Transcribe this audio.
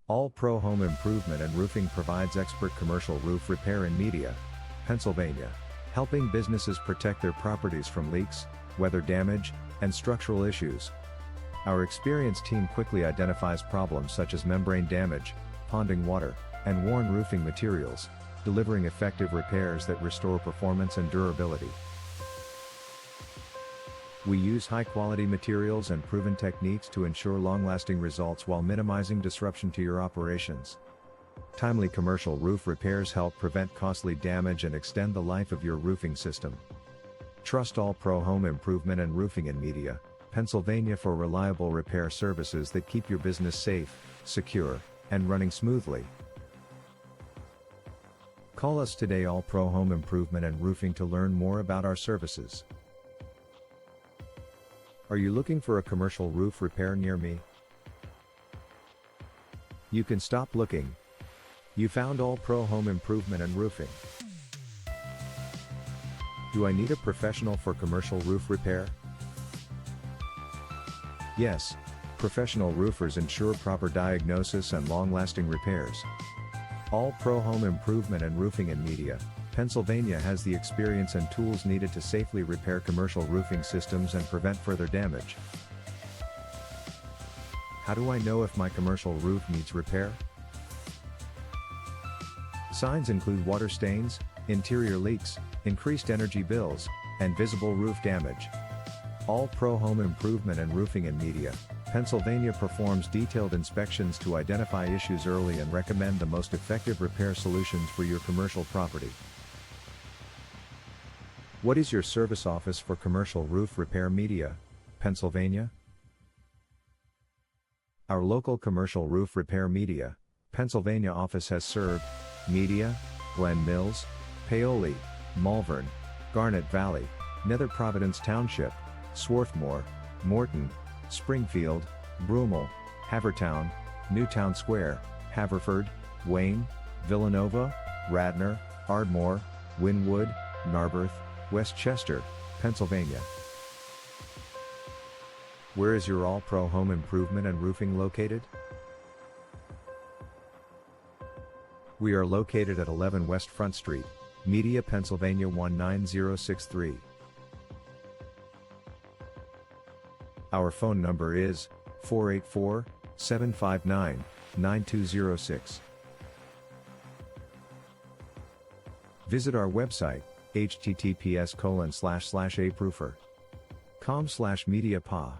All Pro Home Improvement and Roofing provides expert commercial roof repair in Media, Pennsylvania, helping businesses protect their properties from leaks, weather damage, and structural issues. Our experienced team quickly identifies problems such as membrane damage, ponding water, and worn roofing materials, delivering effective repairs that restore performance and durability. We use high-quality materials and proven techniques to ensure long-lasting results while minimizing disruption to your operations. Timely commercial roof repairs help prevent costly damage and extend the life of your roofing system. Trust All Pro Home Improvement and Roofing in Media, Pennsylvania for reliable repair services that keep your business safe, secure, and running smoothly. Call us today, All Pro Home Improvement and Roofing, to learn more about our services. Are you looking for a commercial roof repair near me? You can stop looking. You found All Pro Home Improvement and Roofing. Do I need a professional for commercial roof repair? Yes, professional roofers ensure proper diagnosis and long-lasting repairs. All Pro Home Improvement and Roofing in Media, Pennsylvania has the experience and tools needed to safely repair commercial roofing systems and prevent further damage. How do I know if my commercial roof needs repair? Signs include water stains, interior leaks, increased energy bills, and visible roof damage. All Pro Home Improvement and Roofing in Media, Pennsylvania performs detailed inspections to identify issues early and recommend the most effective repair solutions for your commercial property. What is your service office for commercial roof repair? Media, Pennsylvania? Our local commercial roof repair Media, Pennsylvania office has served Media, Glen Mills, Paoli, Malvern, Garnet Valley, Nether Providence Township, Swarthmore, Morton, Springfield, Broomall, Havertown, Newtown Square, Haverford, Wayne, Villanova, Radnor, Ardmore, Wynwood, Narberth, Westchester, Pennsylvania. Where is your All Pro Home Improvement and Roofing located? We are located at 11 West Front Street, Media, Pennsylvania 19063. Our phone number is 484-759-9206. Visit our website, https://aproofer.com/mediapa.